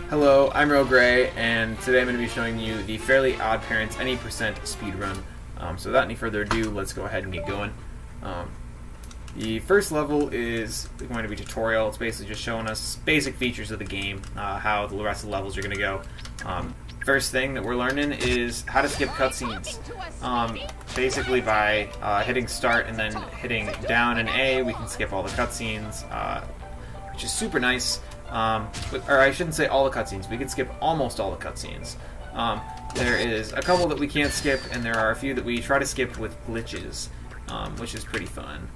Hello, I'm Real Gray, and today I'm going to be showing you the Fairly OddParents any percent speedrun. So without any further ado, let's go ahead and get going. The first level is going to be tutorial. It's basically just showing us basic features of the game, how the rest of the levels are going to go. First thing that we're learning is how to skip cutscenes. Basically by hitting start and then hitting down and A, we can skip all the cutscenes, which is super nice. Or I shouldn't say all the cutscenes, we can skip almost all the cutscenes. There is a couple that we can't skip, and there are a few that we try to skip with glitches, which is pretty fun.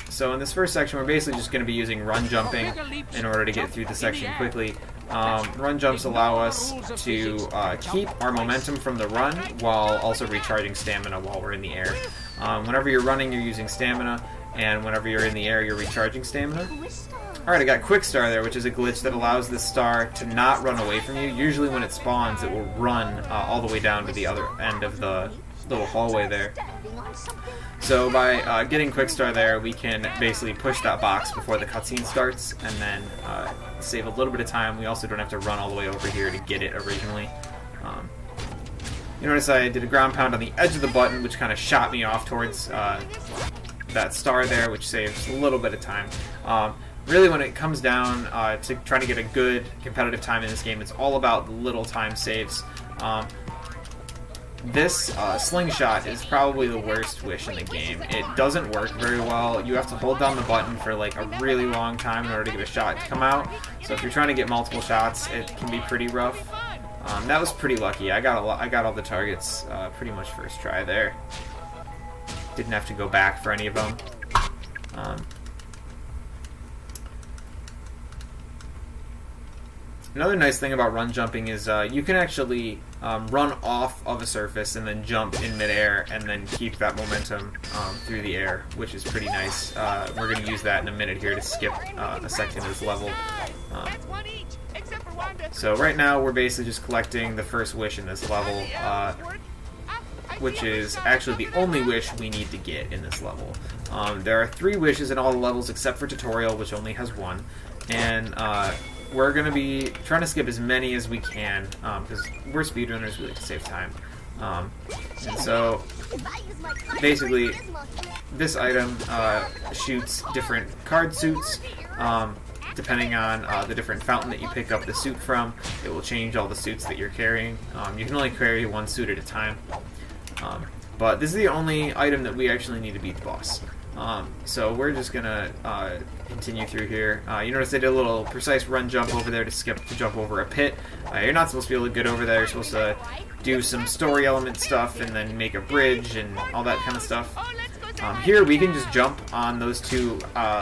So in this first section, we're basically just going to be using run jumping in order to get through the section quickly. Run jumps allow us to keep our momentum from the run while also recharging stamina while we're in the air. Whenever you're running, you're using stamina, and whenever you're in the air, you're recharging stamina. Alright, I got Quick Star there, which is a glitch that allows this star to not run away from you. Usually when it spawns, it will run all the way down to the other end of the little hallway there. So by getting Quick Star there, we can basically push that box before the cutscene starts, and then save a little bit of time. We also don't have to run all the way over here to get it originally. You notice I did a ground pound on the edge of the button, which kind of shot me off towards that star there, which saves a little bit of time. Really, when it comes down to trying to get a good competitive time in this game, it's all about the little time saves. This slingshot is probably the worst wish in the game. It doesn't work very well. You have to hold down the button for like a really long time in order to get a shot to come out. So if you're trying to get multiple shots, it can be pretty rough. That was pretty lucky. I got all the targets pretty much first try there. Didn't have to go back for any of them. Another nice thing about run jumping is you can actually run off of a surface and then jump in midair and then keep that momentum through the air, which is pretty nice. We're going to use that in a minute here to skip a section of this level. So right now we're basically just collecting the first wish in this level, which is actually the only wish we need to get in this level. There are 3 wishes in all the levels except for tutorial, which only has 1. And we're going to be trying to skip as many as we can, because we're speedrunners, we like to save time. And so, basically, this item shoots different card suits. Depending on the different fountain that you pick up the suit from, it will change all the suits that you're carrying. You can only carry 1 suit at a time. But this is the only item that we actually need to beat the boss. So we're just gonna continue through here. You notice I did a little precise run jump over there to jump over a pit. You're not supposed to be able to get over there. You're supposed to do some story element stuff and then make a bridge and all that kind of stuff. Here we can just jump on those 2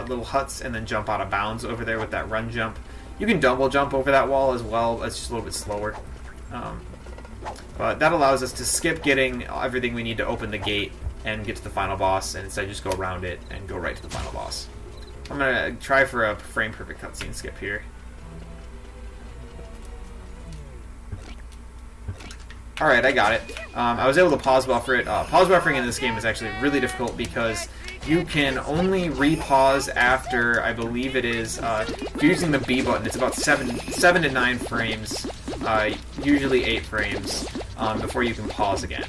little huts and then jump out of bounds over there with that run jump. You can double jump over that wall as well. It's just a little bit slower. But that allows us to skip getting everything we need to open the gate and get to the final boss, and instead just go around it and go right to the final boss. I'm going to try for a frame-perfect cutscene skip here. Alright, I got it. I was able to pause buffer it. Pause buffering in this game is actually really difficult because you can only re-pause after, I believe it is, if you're using the B button, it's about 7 to 9 frames, usually 8 frames, before you can pause again.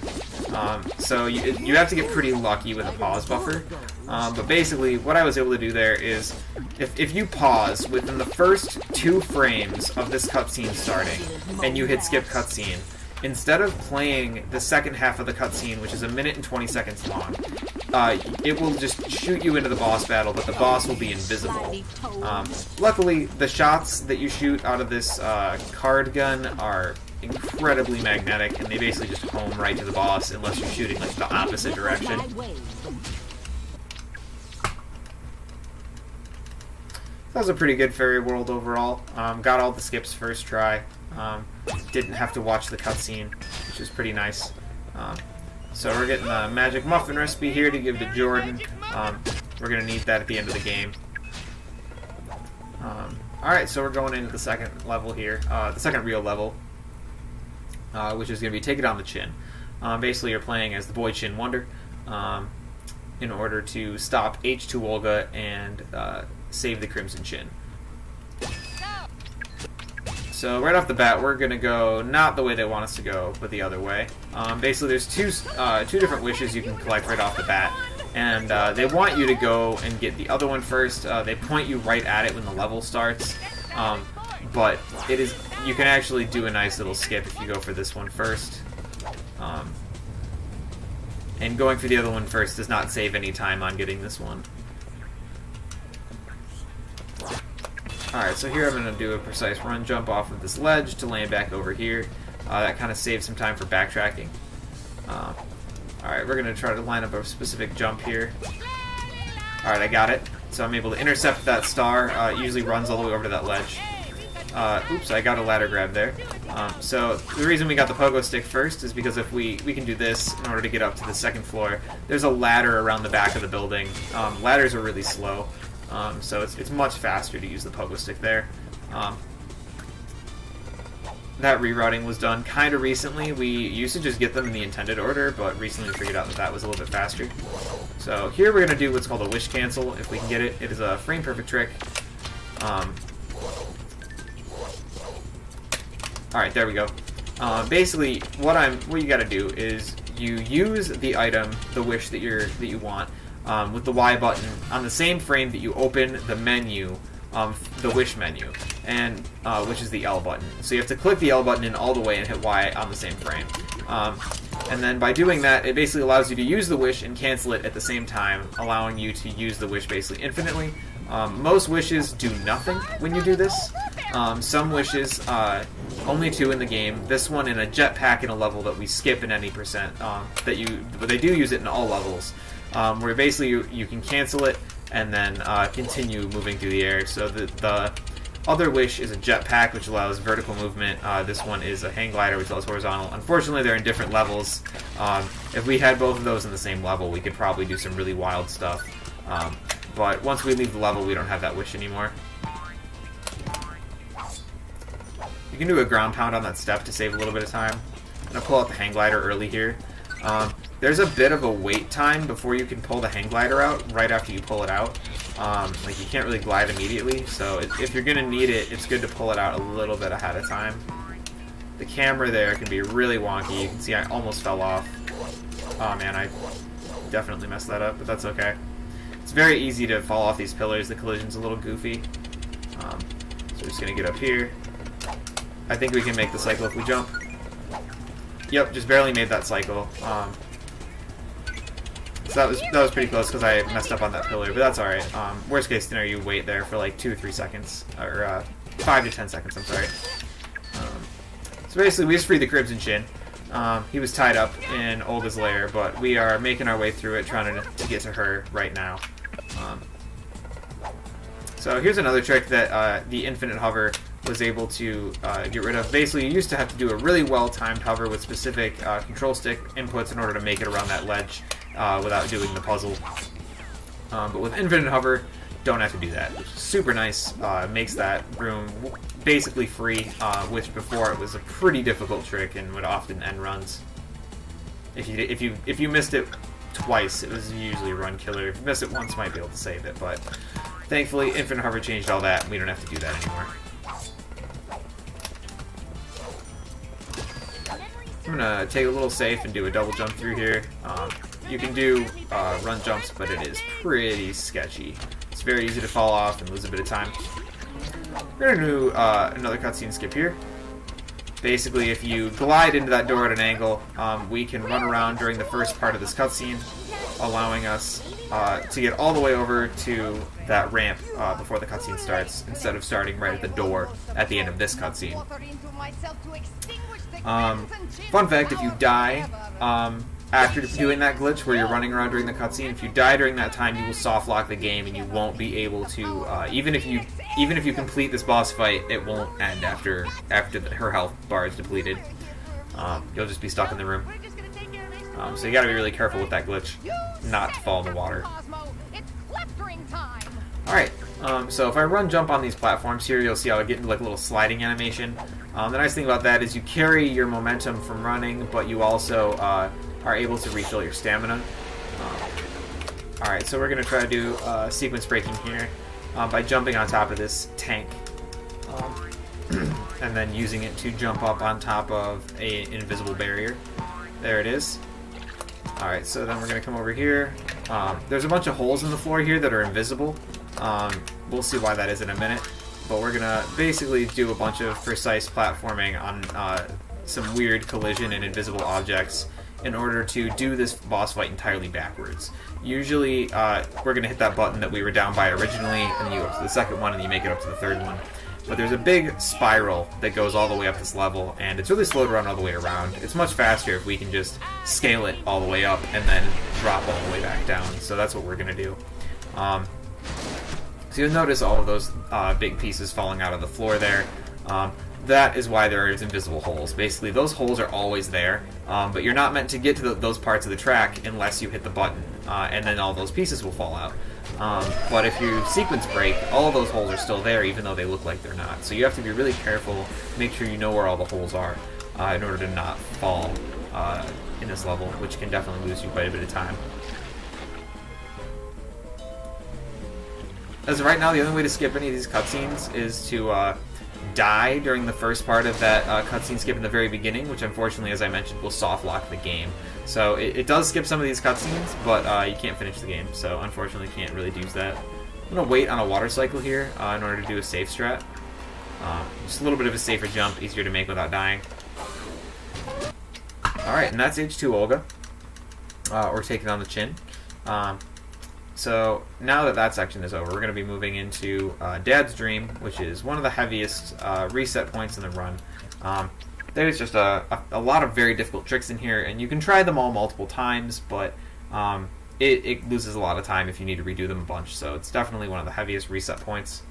So you have to get pretty lucky with a pause buffer. But basically, what I was able to do there is, if you pause within the first 2 frames of this cutscene starting, and you hit skip cutscene, instead of playing the second half of the cutscene, which is 1 minute and 20 seconds long, it will just shoot you into the boss battle, but the boss will be invisible. Luckily, the shots that you shoot out of this card gun are incredibly magnetic, and they basically just home right to the boss unless you're shooting like the opposite direction. That was a pretty good fairy world overall. Got all the skips first try. Didn't have to watch the cutscene, which is pretty nice. So we're getting the magic muffin recipe here to give to Jordan. We're going to need that at the end of the game. Alright, so we're going into the second level here, the second real level, which is going to be Take It on the Chin. Basically, you're playing as the boy Chin Wonder in order to stop H2 Olga and save the Crimson Chin. So right off the bat, we're gonna go not the way they want us to go, but the other way. Basically, there's two different wishes you can collect right off the bat, and they want you to go and get the other one first. They point you right at it when the level starts, but you can actually do a nice little skip if you go for this one first. And going for the other one first does not save any time on getting this one. Alright, so here I'm going to do a precise run jump off of this ledge to land back over here. That kind of saves some time for backtracking. Alright, we're going to try to line up a specific jump here. Alright, I got it. So I'm able to intercept that star. It usually runs all the way over to that ledge. Oops, I got a ladder grab there. So the reason we got the pogo stick first is because if we can do this in order to get up to the second floor. There's a ladder around the back of the building. Ladders are really slow. So it's much faster to use the pogo stick there. That rerouting was done kind of recently. We used to just get them in the intended order, but recently we figured out that was a little bit faster. So here we're going to do what's called a wish cancel, if we can get it. It is a frame perfect trick. Alright, there we go. Basically, what you got to do is you use the item, the wish that you want, with the Y button on the same frame that you open the menu, the wish menu, and which is the L button. So you have to click the L button in all the way and hit Y on the same frame. And then by doing that, it basically allows you to use the wish and cancel it at the same time, allowing you to use the wish basically infinitely. Most wishes do nothing when you do this. Some wishes, only 2 in the game. This one in a jetpack in a level that we skip in any percent. But they do use it in all levels. Where basically you can cancel it and then continue moving through the air. So the other wish is a jetpack, which allows vertical movement. This one is a hang glider, which allows horizontal. Unfortunately, they're in different levels. If we had both of those in the same level, we could probably do some really wild stuff. But once we leave the level, we don't have that wish anymore. You can do a ground pound on that step to save a little bit of time. I'm going to pull out the hang glider early here. There's a bit of a wait time before you can pull the hang glider out, right after you pull it out. Like, you can't really glide immediately, so if you're going to need it, it's good to pull it out a little bit ahead of time. The camera there can be really wonky. You can see I almost fell off. Oh man, I definitely messed that up, but that's okay. It's very easy to fall off these pillars. The collision's a little goofy. So we're just going to get up here. I think we can make the cycle if we jump. Yep, just barely made that cycle. So that was pretty close because I messed up on that pillar, but that's alright. Worst case scenario, you wait there for like 2 or 3 seconds. Or 5 to 10 seconds, I'm sorry. So basically, we just freed the Crimson Shin. He was tied up in Olga's lair, but we are making our way through it, trying to get to her right now. So here's another trick that the infinite hover was able to get rid of. Basically, you used to have to do a really well-timed hover with specific control stick inputs in order to make it around that ledge without doing the puzzle. But with infinite hover, don't have to do that, which is super nice. Makes that room basically free, which before it was a pretty difficult trick and would often end runs. If you missed it twice, it was usually a run killer. If you missed it once, you might be able to save it, but thankfully, infinite hover changed all that, and we don't have to do that anymore. I'm going to take a little safe and do a double jump through here. You can do run jumps, but it is pretty sketchy. It's very easy to fall off and lose a bit of time. We're going to do another cutscene skip here. Basically, if you glide into that door at an angle, we can run around during the first part of this cutscene, allowing us to get all the way over to that ramp before the cutscene starts, instead of starting right at the door at the end of this cutscene. Fun fact, if you die after doing that glitch where you're running around during the cutscene, if you die during that time, you will soft lock the game and you won't be able to, even if you complete this boss fight, it won't end after her health bar is depleted. You'll just be stuck in the room. So you gotta be really careful with that glitch, not to fall in the water. Alright, so if I run jump on these platforms here, you'll see how I get into like a little sliding animation. The nice thing about that is you carry your momentum from running, but you also are able to refill your stamina. Alright, so we're going to try to do sequence breaking here by jumping on top of this tank. and then using it to jump up on top of an invisible barrier. There it is. Alright, so then we're going to come over here. There's a bunch of holes in the floor here that are invisible. We'll see why that is in a minute. But we're going to basically do a bunch of precise platforming on some weird collision and invisible objects in order to do this boss fight entirely backwards. Usually, we're going to hit that button that we were down by originally, and then you go up to the second one, and you make it up to the third one. But there's a big spiral that goes all the way up this level, and it's really slow to run all the way around. It's much faster if we can just scale it all the way up and then drop all the way back down. So that's what we're going to do. So you'll notice all of those big pieces falling out of the floor there. That is why there is invisible holes. Basically, those holes are always there, but you're not meant to get to those parts of the track unless you hit the button, and then all those pieces will fall out. But if you sequence break, all of those holes are still there, even though they look like they're not. So you have to be really careful, make sure you know where all the holes are, in order to not fall in this level, which can definitely lose you quite a bit of time. As of right now, the only way to skip any of these cutscenes is to die during the first part of that cutscene skip in the very beginning, which unfortunately, as I mentioned, will soft lock the game. So it does skip some of these cutscenes, but you can't finish the game, so unfortunately can't really do that. I'm going to wait on a water cycle here in order to do a safe strat. Just a little bit of a safer jump, easier to make without dying. Alright, and that's H2 Olga, or Taking on the Chin. So now that that section is over, we're going to be moving into Dad's Dream, which is one of the heaviest reset points in the run. There's just a lot of very difficult tricks in here, and you can try them all multiple times, but it loses a lot of time if you need to redo them a bunch, so it's definitely one of the heaviest reset points.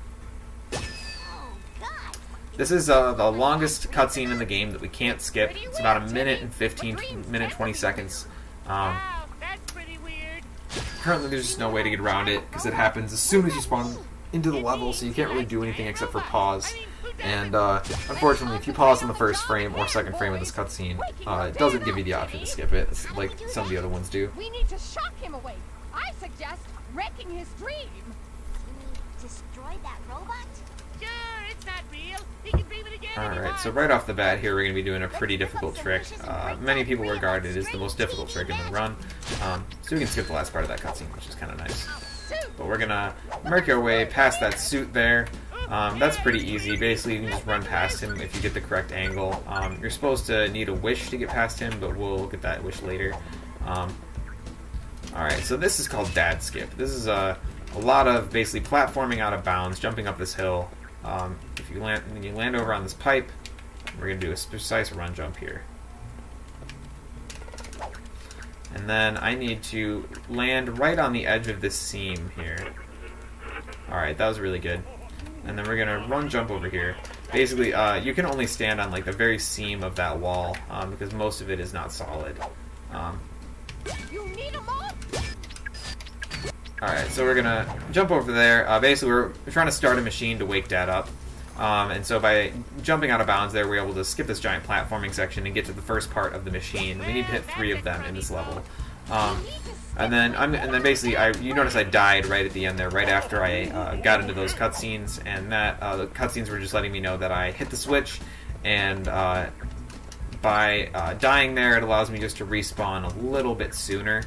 This is the longest cutscene in the game that we can't skip. It's about a minute and 20 seconds. Currently there's just no way to get around it, because it happens as soon as you spawn into the level, so you can't really do anything except for pause. And unfortunately, if you pause in the first frame or second frame of this cutscene, it doesn't give you the option to skip it, like some of the other ones do. We need to shock him away. I suggest wrecking his dream. Destroy that robot? Sure, it's not real. He can dream it again. Alright, so right off the bat here, we're going to be doing a pretty difficult trick. Many people regard it as the most difficult trick in the run. So we can skip the last part of that cutscene, which is kind of nice. But we're going to make our way past that suit there. That's pretty easy. Basically, you can just run past him if you get the correct angle. You're supposed to need a wish to get past him, but we'll get that wish later. Alright, so this is called Dad Skip. This is a lot of basically platforming out of bounds, jumping up this hill. If you land over on this pipe, we're going to do a precise run jump here. And then I need to land right on the edge of this seam here. Alright, that was really good. And then we're going to run jump over here. Basically, you can only stand on like the very seam of that wall, because most of it is not solid. You need a mop? Alright, so we're going to jump over there. Basically, we're trying to start a machine to wake Dad up. And so by jumping out of bounds there, we're able to skip this giant platforming section and get to the first part of the machine. We need to hit 3 of them in this level. And then basically, you notice I died right at the end there, right after I got into those cutscenes, and that the cutscenes were just letting me know that I hit the switch, and by dying there, it allows me just to respawn a little bit sooner.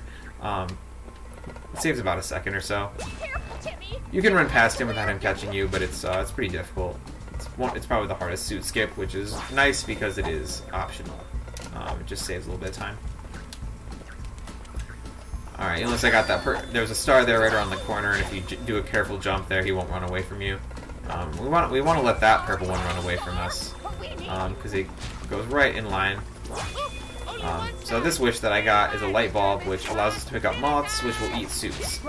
It saves about a second or so. You can run past him without him catching you, but it's pretty difficult. It's probably the hardest suit skip, which is nice because it is optional. It just saves a little bit of time. Alright, unless I got that there's a star there right around the corner, and if you do a careful jump there, he won't run away from you. We want to let that purple one run away from us, because he goes right in line. So this wish that I got is a light bulb, which allows us to pick up moths, which will eat suits.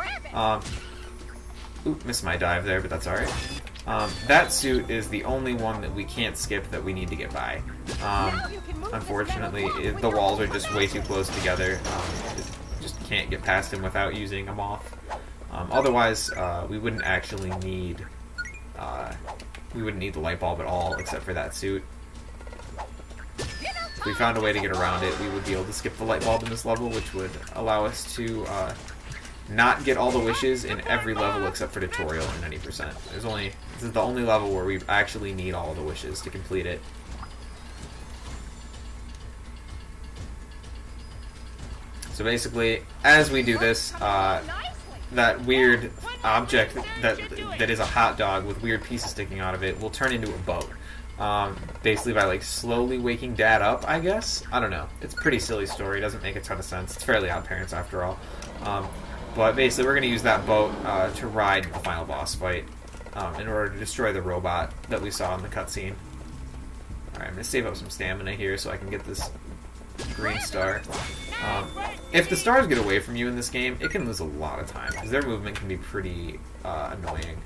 Oop, missed my dive there, but that's alright. That suit is the only one that we can't skip that we need to get by. Unfortunately, the walls are just way too close together. Just can't get past him without using a moth. Otherwise, we wouldn't actually need the light bulb at all, except for that suit. If we found a way to get around it, we would be able to skip the light bulb in this level, which would allow us to not get all the wishes in every level except for tutorial and 90%. There's only This is the only level where we actually need all of the wishes to complete it. So basically, as we do this, that weird object that is a hot dog with weird pieces sticking out of it will turn into a boat. Basically by like slowly waking Dad up, I guess? I don't know. It's a pretty silly story. It doesn't make a ton of sense. It's fairly OddParents after all. But basically we're going to use that boat to ride the final boss fight in order to destroy the robot that we saw in the cutscene. Alright, I'm going to save up some stamina here so I can get this green star. If the stars get away from you in this game, it can lose a lot of time, because their movement can be pretty annoying.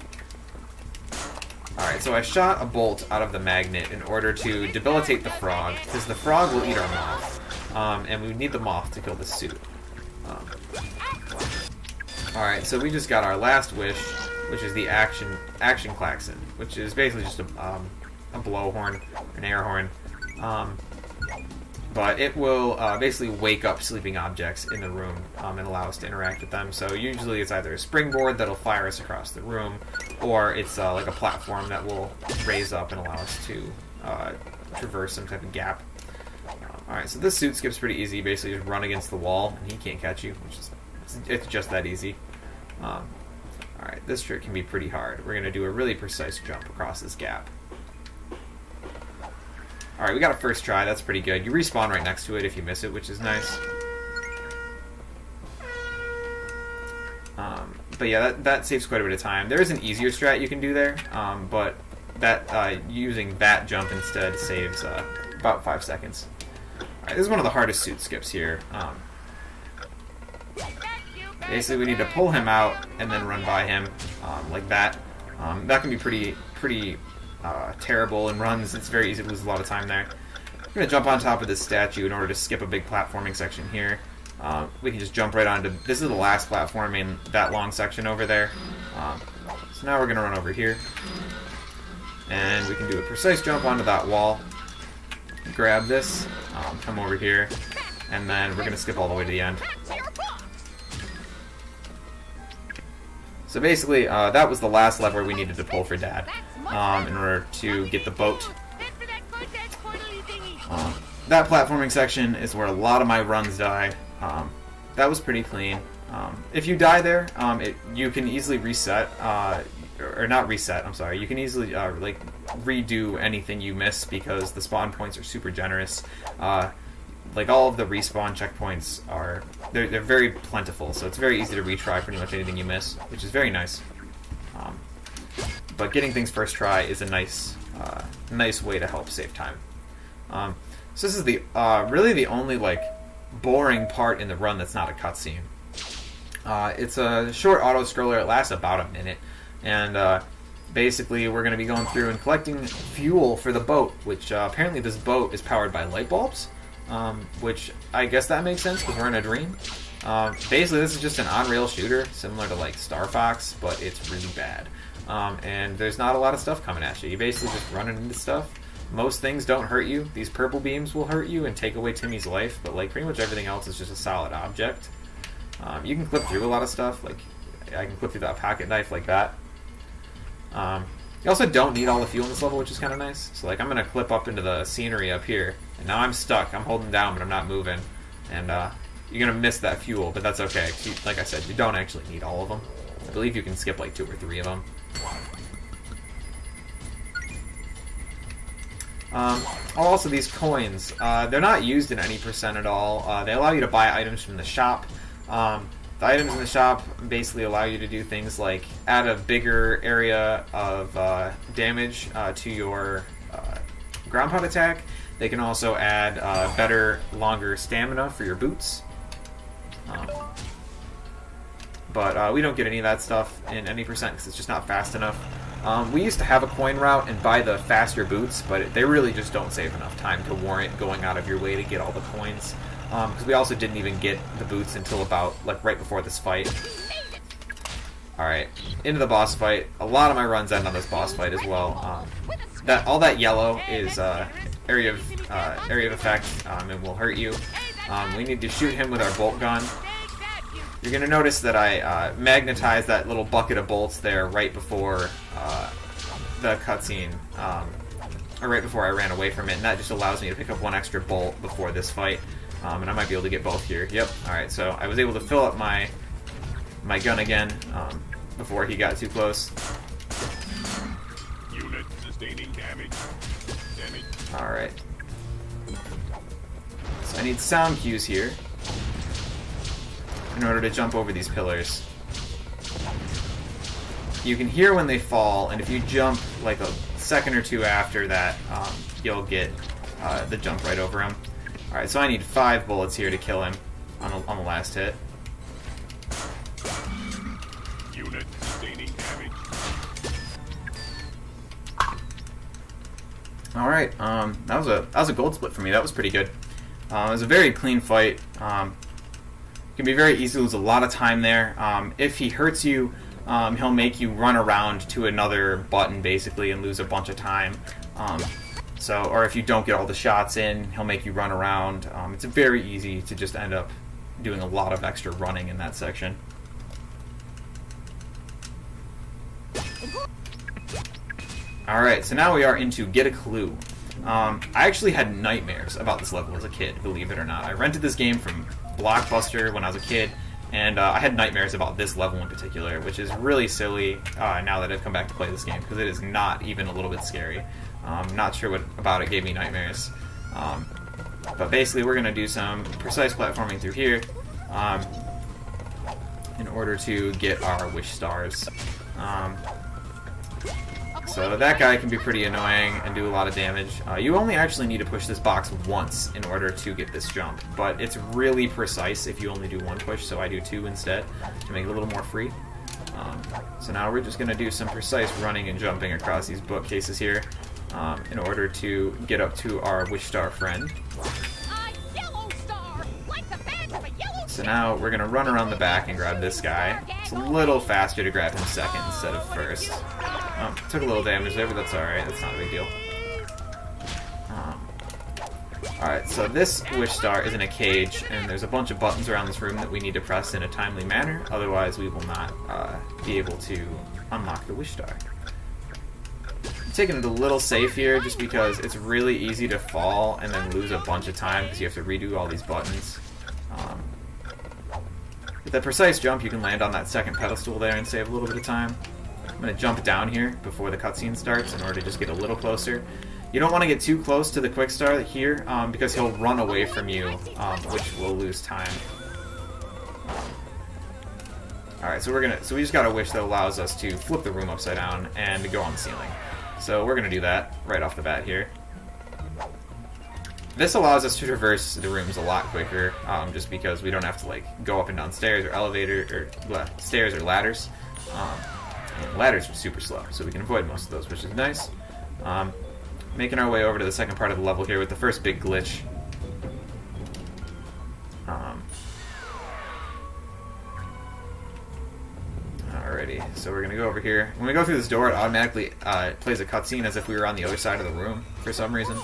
Alright, so I shot a bolt out of the magnet in order to debilitate the frog, because the frog will eat our moth, and we need the moth to kill the suit. Alright, so we just got our last wish, which is the action klaxon, which is basically just a blowhorn, an air horn. But it will basically wake up sleeping objects in the room and allow us to interact with them. So usually it's either a springboard that'll fire us across the room, or it's like a platform that will raise up and allow us to traverse some type of gap. Alright, so this suit skips pretty easy. Basically just run against the wall and he can't catch you, which is it's just that easy. Alright, this trick can be pretty hard. We're going to do a really precise jump across this gap. Alright, we got a first try. That's pretty good. You respawn right next to it if you miss it, which is nice. But yeah, that saves quite a bit of time. There is an easier strat you can do there, but that using that jump instead saves about 5 seconds. Alright, this is one of the hardest suit skips here. Basically, we need to pull him out and then run by him like that. That can be pretty terrible in runs. It's very easy to lose a lot of time there. I'm going to jump on top of this statue in order to skip a big platforming section here. We can just jump right onto... This is the last platform in that long section over there. So now we're going to run over here. And we can do a precise jump onto that wall. Grab this. Come over here. And then we're going to skip all the way to the end. So basically, that was the last lever we needed to pull for Dad in order to get the boat. That platforming section is where a lot of my runs die. That was pretty clean. If you die there, you can easily reset, or not reset, I'm sorry. You can easily like redo anything you miss because the spawn points are super generous. Like all of the respawn checkpoints they're very plentiful, so it's very easy to retry pretty much anything you miss, which is very nice. But getting things first try is a nice way to help save time. So this is the really the only like boring part in the run that's not a cutscene. It's a short auto scroller. It lasts about a minute, and basically we're going to be going through and collecting fuel for the boat, which apparently this boat is powered by light bulbs. Which I guess that makes sense because we're in a dream. Basically, this is just an on-rail shooter, similar to like Star Fox, but it's really bad. And there's not a lot of stuff coming at you. You basically just running into stuff. Most things don't hurt you. These purple beams will hurt you and take away Timmy's life, but like pretty much everything else is just a solid object. You can clip through a lot of stuff. Like I can clip through that pocket knife like that. You also don't need all the fuel in this level, which is kind of nice. So like I'm going to clip up into the scenery up here. And now I'm stuck. I'm holding down, but I'm not moving. And you're going to miss that fuel, but that's okay. Like I said, you don't actually need all of them. I believe you can skip like 2 or 3 of them. Also, these coins, they're not used in any percent at all. They allow you to buy items from the shop. The items in the shop basically allow you to do things like add a bigger area of damage to your ground pound attack. They can also add better, longer stamina for your boots. But we don't get any of that stuff in any percent because it's just not fast enough. We used to have a coin route and buy the faster boots, but they really just don't save enough time to warrant going out of your way to get all the coins. Because we also didn't even get the boots until about like right before this fight. Alright, into the boss fight. A lot of my runs end on this boss fight as well. All that yellow is area of effect, and will hurt you. We need to shoot him with our bolt gun. You're going to notice that I magnetized that little bucket of bolts there right before the cutscene, or right before I ran away from it, and that just allows me to pick up one extra bolt before this fight, and I might be able to get both here. Yep. Alright, so I was able to fill up my gun again before he got too close. Unit sustaining damage. Alright. So I need sound cues here in order to jump over these pillars. You can hear when they fall, and if you jump like a second or two after that, you'll get the jump right over him. Alright, so I need 5 bullets here to kill him on the last hit. Unit sustaining damage. Alright, that was a gold split for me. That was pretty good. It was a very clean fight. It can be very easy to lose a lot of time there. If he hurts you, he'll make you run around to another button basically and lose a bunch of time. Or if you don't get all the shots in, he'll make you run around. It's very easy to just end up doing a lot of extra running in that section. Alright, so now we are into Get a Clue. I actually had nightmares about this level as a kid, believe it or not. I rented this game from Blockbuster when I was a kid, and I had nightmares about this level in particular, which is really silly now that I've come back to play this game, because it is not even a little bit scary. Not sure what about it gave me nightmares. But basically we're going to do some precise platforming through here in order to get our wish stars. So that guy can be pretty annoying and do a lot of damage. You only actually need to push this box once in order to get this jump, but it's really precise if you only do one push, so I do 2 instead to make it a little more free. So now we're just going to do some precise running and jumping across these bookcases here in order to get up to our wish star friend. So now we're going to run around the back and grab this guy. It's a little faster to grab him second instead of first. Took a little damage there, but that's alright. That's not a big deal. Alright, so this wish star is in a cage, and there's a bunch of buttons around this room that we need to press in a timely manner. Otherwise, we will not be able to unlock the wish star. I'm taking it a little safe here, just because it's really easy to fall and then lose a bunch of time, because you have to redo all these buttons. With that precise jump, you can land on that second pedestal there and save a little bit of time. I'm going to jump down here before the cutscene starts in order to just get a little closer. You don't want to get too close to the quick star here because he'll run away from you, which will lose time. Alright, so we just got a wish that allows us to flip the room upside down and go on the ceiling. So we're going to do that right off the bat here. This allows us to traverse the rooms a lot quicker, just because we don't have to like go up and down stairs or elevator or stairs or ladders. And ladders are super slow, so we can avoid most of those, which is nice. Making our way over to the second part of the level here with the first big glitch. Alrighty, so we're gonna go over here. When we go through this door, it automatically plays a cutscene as if we were on the other side of the room for some reason.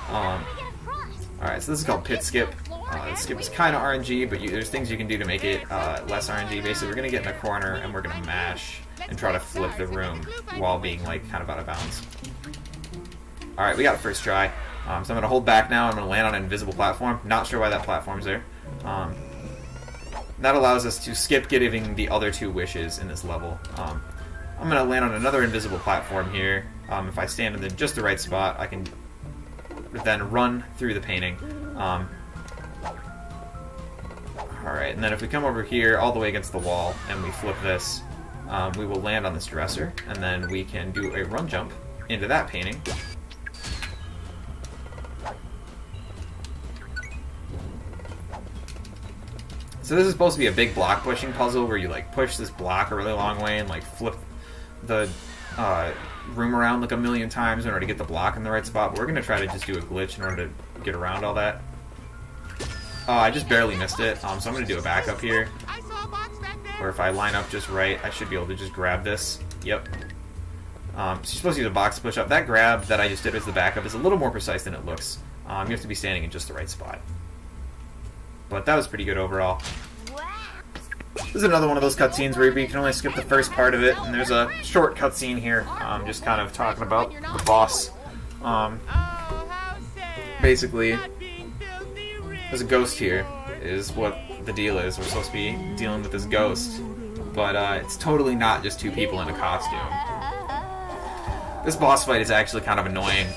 Alright, so this is called Pit Skip. This skip is kind of RNG, but there's things you can do to make it less RNG. Basically, we're going to get in a corner and we're going to mash and try to flip the room while being like kind of out of bounds. Alright, we got it first try. So I'm going to hold back now. I'm going to land on an invisible platform. Not sure why that platform's there. That allows us to skip getting the other 2 wishes in this level. I'm going to land on another invisible platform here. If I stand in just the right spot, I can then run through the painting. Alright, and then if we come over here all the way against the wall and we flip this, we will land on this dresser, and then we can do a run jump into that painting. So this is supposed to be a big block pushing puzzle where you like push this block a really long way and like flip the room around like a million times in order to get the block in the right spot, but we're going to try to just do a glitch in order to get around all that. I just barely missed it, so I'm going to do a backup here, where if I line up just right, I should be able to just grab this. Yep. So you're supposed to use a box to push up. That grab that I just did as the backup is a little more precise than it looks. You have to be standing in just the right spot. But that was pretty good overall. This is another one of those cutscenes where you can only skip the first part of it, and there's a short cutscene here, just kind of talking about the boss. Basically, there's a ghost here, is what the deal is. We're supposed to be dealing with this ghost, but it's totally not just two people in a costume. This boss fight is actually kind of annoying.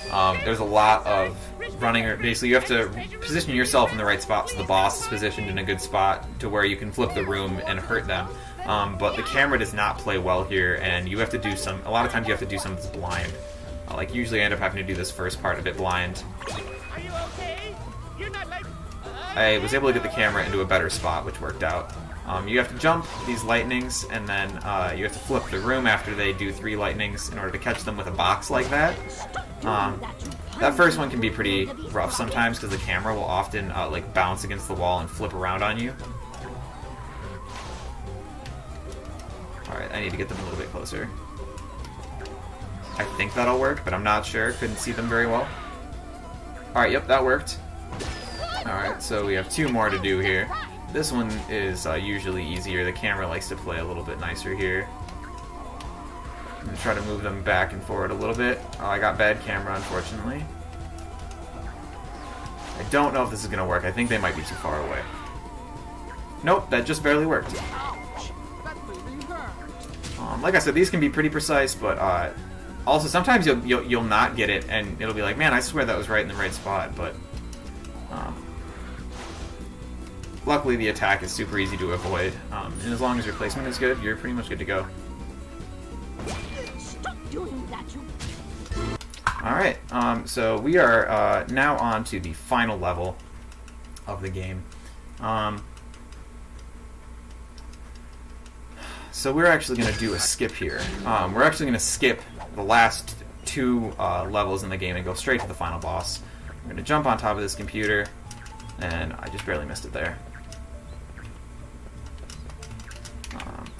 There's a lot of running. Basically, you have to position yourself in the right spot so the boss is positioned in a good spot to where you can flip the room and hurt them. But the camera does not play well here, and you have to do some. A lot of times, you have to do something that's blind. Like usually, I end up having to do this first part a bit blind. Are you okay? You're not like... I was able to get the camera into a better spot, which worked out. You have to jump these lightnings, and then you have to flip the room after they do 3 lightnings in order to catch them with a box like that. That first one can be pretty rough sometimes because the camera will often like bounce against the wall and flip around on you. Alright, I need to get them a little bit closer. I think that'll work, but I'm not sure. Couldn't see them very well. Alright, yep, that worked. Alright, so we have 2 more to do here. This one is usually easier. The camera likes to play a little bit nicer here. I'm going to try to move them back and forward a little bit. Oh, I got bad camera, unfortunately. I don't know if this is going to work. I think they might be too far away. Nope, that just barely worked. Like I said, these can be pretty precise, but also sometimes you'll not get it, and it'll be like, man, I swear that was right in the right spot, but luckily the attack is super easy to avoid, and as long as your placement is good, you're pretty much good to go. Stop doing that, you... Alright, so we are now on to the final level of the game. So we're actually going to do a skip here. We're actually going to skip the last 2 levels in the game and go straight to the final boss. We're going to jump on top of this computer, and I just barely missed it there.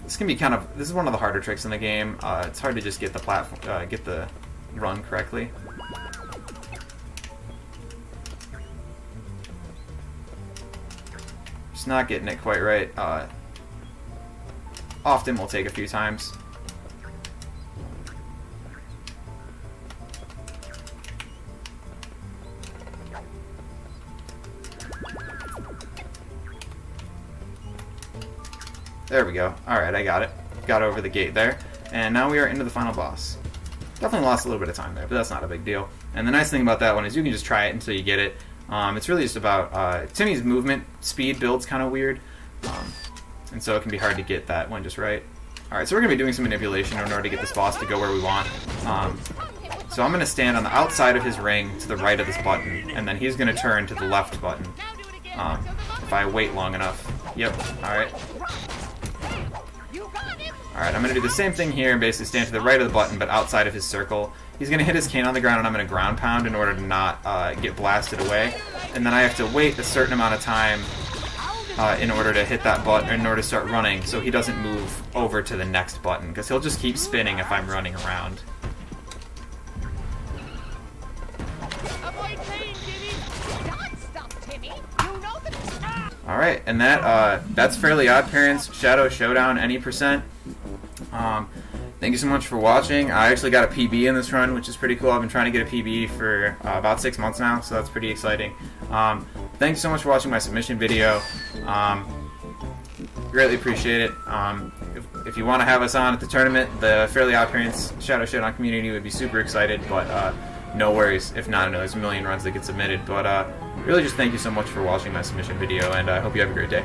This can be this is one of the harder tricks in the game. It's hard to just get the platform, get the run correctly. Just not getting it quite right. Often will take a few times. There we go. Alright, I got it. Got over the gate there. And now we are into the final boss. Definitely lost a little bit of time there, but that's not a big deal. And the nice thing about that one is you can just try it until you get it. It's really just about... Timmy's movement speed build's kind of weird. And so it can be hard to get that one just right. Alright, so we're going to be doing some manipulation in order to get this boss to go where we want. So I'm going to stand on the outside of his ring to the right of this button, and then he's going to turn to the left button. If I wait long enough. Yep, alright. Alright, I'm going to do the same thing here and basically stand to the right of the button, but outside of his circle. He's going to hit his cane on the ground, and I'm going to ground pound in order to not get blasted away. And then I have to wait a certain amount of time in order to hit that button, in order to start running, so he doesn't move over to the next button, because he'll just keep spinning if I'm running around. Alright, and that's Fairly OddParents Shadow Showdown any %. Thank you so much for watching. I actually got a PB in this run, which is pretty cool. I've been trying to get a PB for about 6 months now, so that's pretty exciting. Thank you so much for watching my submission video. Greatly appreciate it. If you want to have us on at the tournament, the Fairly OddParents Shadow Showdown community would be super excited, but no worries. If not, I know there's a million runs that get submitted, but really just thank you so much for watching my submission video, and I hope you have a great day.